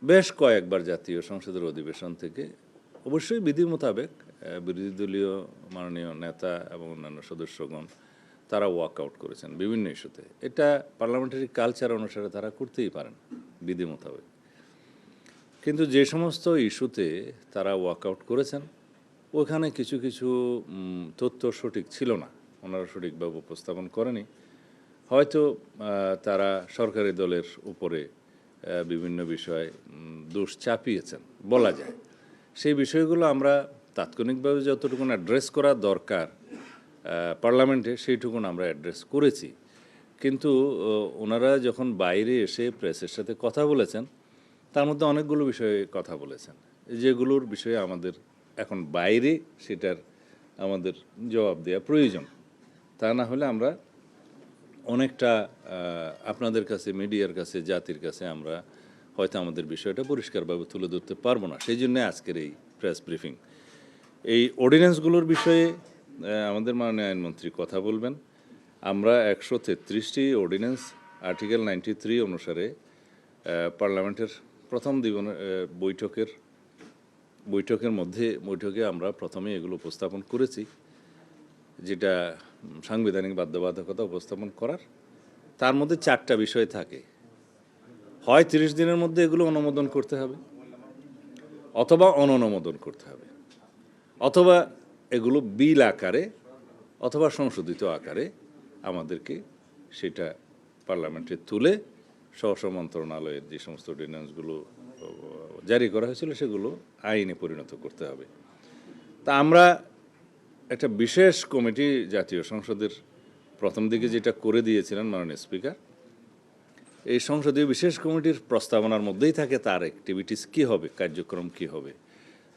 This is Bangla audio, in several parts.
বেশ কয়েকবার জাতীয় সংসদের অধিবেশন থেকে অবশ্যই বিধি মোতাবেক বিরোধী দলীয় মাননীয় নেতা এবং অন্যান্য সদস্যগণ তারা ওয়াকআউট করেছেন বিভিন্ন ইস্যুতে। এটা পার্লামেন্টারি কালচার অনুসারে তারা করতেই পারেন বিধি মোতাবেক। কিন্তু যে সমস্ত ইস্যুতে তারা ওয়াকআউট করেছেন ওখানে কিছু কিছু তথ্য সঠিক ছিল না, ওনারা সঠিকভাবে উপস্থাপন করেনি। হয়তো তারা সরকারি দলের উপরে বিভিন্ন বিষয়ে দোষ চাপিয়েছেন বলা যায়। সেই বিষয়গুলো আমরা তাৎক্ষণিকভাবে যতটুকু অ্যাড্রেস করা দরকার পার্লামেন্টে সেইটুকুন আমরা অ্যাড্রেস করেছি। কিন্তু ওনারা যখন বাইরে এসে প্রেসের সাথে কথা বলেছেন তার মধ্যে অনেকগুলো বিষয়ে কথা বলেছেন যেগুলোর বিষয়ে আমাদের এখন বাইরে সেটার আমাদের জবাব দেওয়া প্রয়োজন। তা না হলে আমরা অনেকটা আপনাদের কাছে, মিডিয়ার কাছে, জাতির কাছে আমরা হয়তো আমাদের বিষয়টা পরিষ্কারভাবে তুলে ধরতে পারবো না। সেই জন্যে আজকের এই প্রেস ব্রিফিং। এই অর্ডিন্যান্সগুলোর বিষয়ে আমাদের মাননীয় আইনমন্ত্রী কথা বলবেন। আমরা 133টি অর্ডিন্যান্স আর্টিকেল 93 অনুসারে পার্লামেন্টের প্রথম বৈঠকে আমরা প্রথমে এগুলো উপস্থাপন করেছি, যেটা সাংবিধানিক বাধ্যবাধকতা উপস্থাপন করার। তার মধ্যে 4টা বিষয় থাকে। হয় 30 দিনের মধ্যে এগুলো অনুমোদন করতে হবে, অথবা অননুমোদন করতে হবে, অথবা এগুলো বিল আকারে অথবা সংশোধিত আকারে আমাদেরকে সেটা পার্লামেন্টে তুলে স্ব মন্ত্রণালয়ের যে সমস্ত অর্ডিন্যান্সগুলো জারি করা হয়েছিল সেগুলো আইনে পরিণত করতে হবে। তা আমরা একটা বিশেষ কমিটি জাতীয় সংসদের প্রথম দিকে যেটা করে দিয়েছিলেন মাননীয় স্পিকার, এই সংসদীয় বিশেষ কমিটির প্রস্তাবনার মধ্যেই থাকে তার অ্যাক্টিভিটিস কী হবে, কার্যক্রম কী হবে।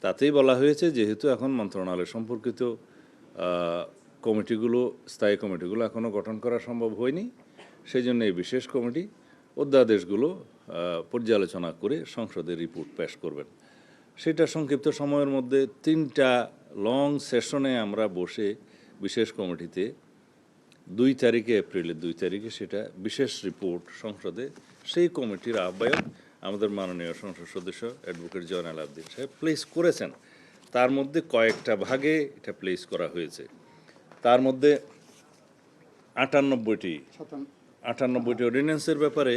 তাতেই বলা হয়েছে যেহেতু এখন মন্ত্রণালয় সম্পর্কিত কমিটিগুলো, স্থায়ী কমিটিগুলো এখনও গঠন করা সম্ভব হয়নি, সেই জন্য এই বিশেষ কমিটি অধ্যাদেশগুলো পর্যালোচনা করে সংসদে রিপোর্ট পেশ করবেন। সেটা সংক্ষিপ্ত সময়ের মধ্যে 3টা লং সেশনে আমরা বসে বিশেষ কমিটিতে এপ্রিলের 2 তারিখে সেটা বিশেষ রিপোর্ট সংসদে সেই কমিটির আহ্বায়ক আমাদের মাননীয় সংসদ সদস্য অ্যাডভোকেট জয়নাল আবদিন সাহেব প্লেস করেছেন। তার মধ্যে কয়েকটা ভাগে এটা প্লেস করা হয়েছে। তার মধ্যে 98টি অর্ডিন্যান্সের ব্যাপারে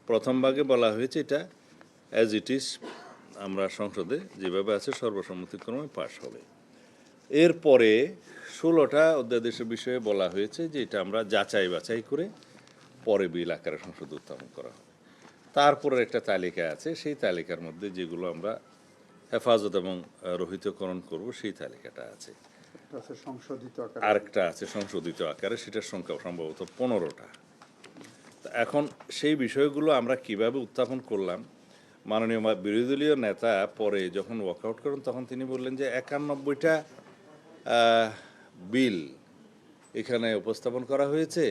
প্রথম ভাগে বলা হয়েছে এটা অ্যাজ ইট ইজ আমরা সংসদে যেভাবে আছে সর্বসম্মতিক্রমে পাশ হবে। এরপরে 16টা অধ্যাদেশের বিষয়ে বলা হয়েছে যে এটা আমরা যাচাই বাছাই করে পরে বিল আকারে সংসদে উত্থাপন করা হবে। তারপরে একটা তালিকা আছে, সেই তালিকার মধ্যে যেগুলো আমরা হেফাজত এবং রহিতকরণ করব সেই তালিকাটা আছে। আরেকটা আছে সংশোধিত আকারে, সেটার সংখ্যা সম্ভবত 15টা। এখন সেই বিষয়গুলো আমরা কিভাবে উত্থাপন করলাম, মাননীয় বিরোধী দলীয় নেতা পরে যখন ওয়াকআউট করেন তখন তিনি বললেন যে 91টা বিল এখানে উপস্থাপন করা হয়েছে,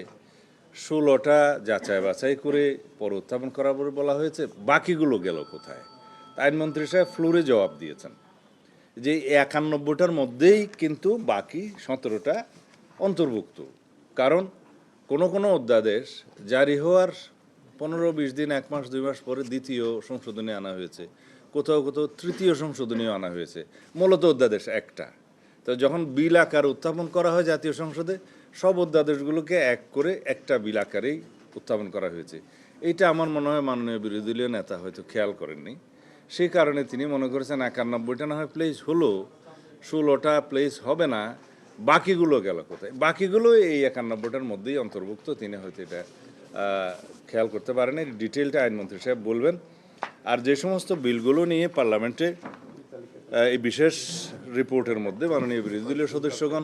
16টা যাচাই বাছাই করে পরে উত্থাপন করা বলে বলা হয়েছে, বাকিগুলো গেল কোথায়? আইনমন্ত্রী সাহেব ফ্লোরে জবাব দিয়েছেন যে 91টার মধ্যেই কিন্তু বাকি 17টা অন্তর্ভুক্ত। কারণ কোনো অধ্যাদেশ জারি হওয়ার 15-20 দিন, 1 মাস 2 মাস পরে দ্বিতীয় সংশোধনী আনা হয়েছে, কোথাও তৃতীয় সংশোধনীও আনা হয়েছে, মূলত অধ্যাদেশ একটা। তো যখন বিল আকার উত্থাপন করা হয় জাতীয় সংসদে, সব অধ্যাদেশগুলোকে এক করে একটা বিল আকারেই উত্থাপন করা হয়েছে। এইটা আমার মনে হয় মাননীয় বিরোধী দলীয় নেতা হয়তো খেয়াল করেননি। সেই কারণে তিনি মনে করেছেন 91টা না হয় প্লেস হলো, 16টা প্লেস হবে না, বাকিগুলো গেল কোথায়? বাকিগুলো এই 91টার মধ্যেই অন্তর্ভুক্ত। তিনি হয়তো এটা খেয়াল করতে পারেন। এই ডিটেলটা আইনমন্ত্রী সাহেব বলবেন। আর যে সমস্ত বিলগুলো নিয়ে পার্লামেন্টে এই বিশেষ রিপোর্টের মধ্যে মাননীয় বিরোধী দলীয় সদস্যগণ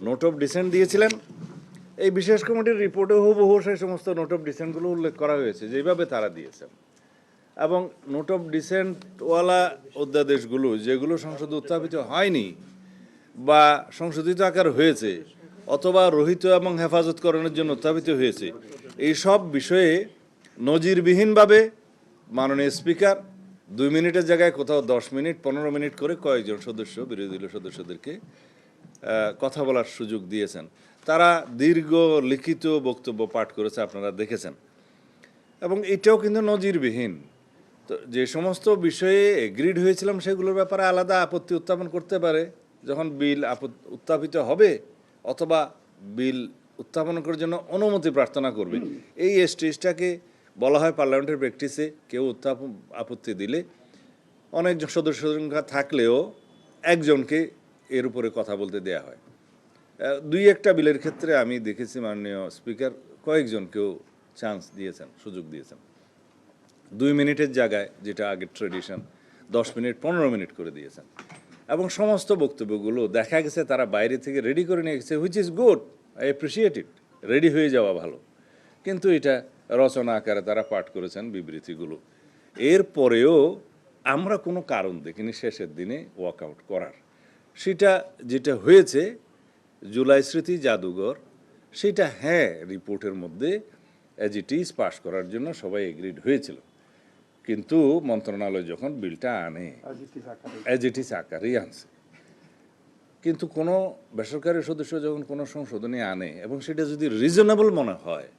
নোট অফ ডিসেন্ট দিয়েছিলেন, এই বিশেষ কমিটির রিপোর্টে হুবহু সেই সমস্ত নোট অফ ডিসেন্টগুলো উল্লেখ করা হয়েছে যেভাবে তারা দিয়েছেন। এবং নোট অফ ডিসেন্টওয়ালা অধ্যাদেশগুলো যেগুলো সংসদে উত্থাপিত হয়নি বা সংশোধিত আকার হয়েছে অথবা রহিত এবং হেফাজতকরণের জন্য উত্থাপিত হয়েছে, এই সব বিষয়ে নজিরবিহীনভাবে মাননীয় স্পিকার 2 মিনিটের জায়গায় কোথাও 10 মিনিট 15 মিনিট করে কয়েকজন সদস্য, বিরোধী দলীয় সদস্যদেরকে কথা বলার সুযোগ দিয়েছেন। তারা দীর্ঘ লিখিত বক্তব্য পাঠ করেছে, আপনারা দেখেছেন। এবং এটাও কিন্তু নজিরবিহীন। তো যে সমস্ত বিষয়ে এগ্রিড হয়েছিলাম সেগুলোর ব্যাপারে আলাদা আপত্তি উত্থাপন করতে পারে যখন বিল উত্থাপিত হবে, অথবা বিল উত্থাপন করার জন্য অনুমতি প্রার্থনা করবে। এই স্টেজটাকে বলা হয় পার্লামেন্টের প্র্যাকটিসে, কেউ আপত্তি দিলে অনেক সদস্য সংখ্যা থাকলেও একজনকে এর উপরে কথা বলতে দেয়া হয়। দুই একটা বিলের ক্ষেত্রে আমি দেখেছি মাননীয় স্পিকার কয়েকজনকেও চান্স দিয়েছেন, সুযোগ দিয়েছেন। 2 মিনিটের জায়গায়, যেটা আগের ট্রেডিশন, 10 মিনিট 15 মিনিট করে দিয়েছেন। এবং সমস্ত বক্তব্যগুলো দেখা গেছে তারা বাইরে থেকে রেডি করে নিয়ে গেছে, which is good, I appreciate it, ready হয়ে যাওয়া ভালো। কিন্তু এটা রচনা আকারে তারা পাঠ করেছেন বিবৃতিগুলো। এরপরেও আমরা কোনো কারণ দেখিনি শেষের দিনে ওয়াকআউট করার। সেটা যেটা হয়েছে জুলাই স্মৃতি জাদুঘর, সেটা হ্যাঁ রিপোর্টের মধ্যে অ্যাজ ইট ইজ পাস করার জন্য সবাই এগ্রিড হয়েছিল, কিন্তু মন্ত্রণালয় যখন বিলটা আনে অ্যাজ ইট ইজ আকারেই আনছে। কিন্তু কোনো বেসরকারি সদস্য যখন কোনো সংশোধনী আনে এবং সেটা যদি রিজনেবল মনে হয়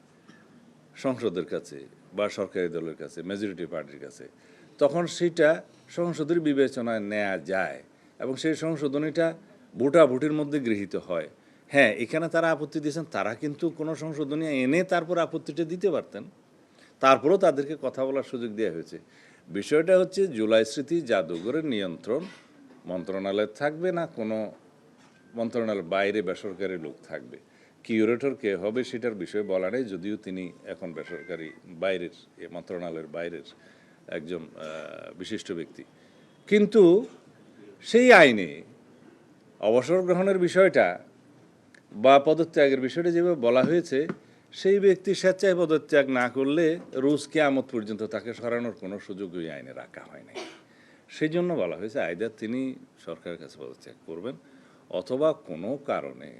সংসদের কাছে বা সরকারি দলের কাছে, মেজরিটি পার্টির কাছে, তখন সেটা সংসদের বিবেচনায় নেওয়া যায় এবং সেই সংশোধনীটা ভোটাভুটির মধ্যে গৃহীত হয়। হ্যাঁ, এখানে তারা আপত্তি দিয়েছেন, তারা কিন্তু কোনো সংশোধনী এনে তারপর আপত্তিটা দিতে পারতেন, তারপরেও তাদেরকে কথা বলার সুযোগ দেওয়া হয়েছে। বিষয়টা হচ্ছে জুলাই স্মৃতি জাদুঘরের নিয়ন্ত্রণ মন্ত্রণালয়ে থাকবে না কোনো মন্ত্রণালয়ের বাইরে বেসরকারি লোক থাকবে। কিউরেটর কে হবে সেটার বিষয়ে বলা নেই, যদিও তিনি এখন বেসরকারি বাইরের মন্ত্রণালয়ের বাইরের একজন বিশিষ্ট ব্যক্তি। কিন্তু সেই আইনে অবসর গ্রহণের বিষয়টা বা পদত্যাগের বিষয়টা যেভাবে বলা হয়েছে, সেই ব্যক্তি স্বেচ্ছায় পদত্যাগ না করলে রোজ কিয়ামত পর্যন্ত তাকে সরানোর কোনো সুযোগ ওই আইনে রাখা হয় নাই। সেই জন্য বলা হয়েছে আইদার তিনি সরকারের কাছে পদত্যাগ করবেন, অথবা কোনো কারণে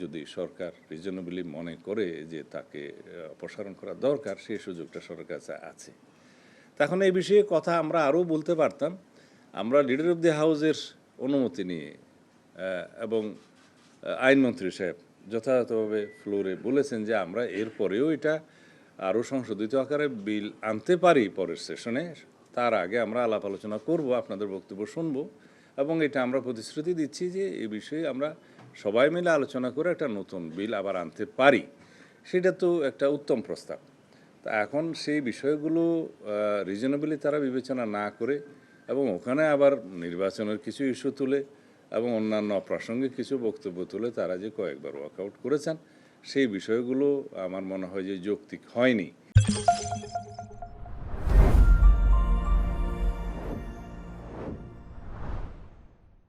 যদি সরকার রিজনেবলি মনে করে যে তাকে অপসারণ করা দরকার, সেই সুযোগটা সরকারের কাছে আছে। তখন এই বিষয়ে কথা আমরা আরও বলতে পারতাম। আমরা লিডার অফ দি হাউসের অনুমতি নিয়ে এবং আইনমন্ত্রী সাহেব যথাযথভাবে ফ্লোরে বলেছেন যে আমরা এরপরেও এটা আরও সংশোধিত আকারে বিল আনতে পারি পরের সেশনে, তার আগে আমরা আলাপ আলোচনা করব, আপনাদের বক্তব্য শুনবো, এবং এটা আমরা প্রতিশ্রুতি দিচ্ছি যে এই বিষয়ে আমরা সবাই মিলে আলোচনা করে একটা নতুন বিল আবার আনতে পারি। সেটা তো একটা উত্তম প্রস্তাব। তা এখন সেই বিষয়গুলো রিজনেবলি তারা বিবেচনা না করে এবং ওখানে আবার নির্বাচনের কিছু ইস্যু তুলে এবং অন্যান্য অপ্রাসঙ্গিক কিছু বক্তব্য তুলে তারা যে কয়েকবার ওয়াকআউট করেছেন, সেই বিষয়গুলো আমার মনে হয় যে যৌক্তিক হয়নি।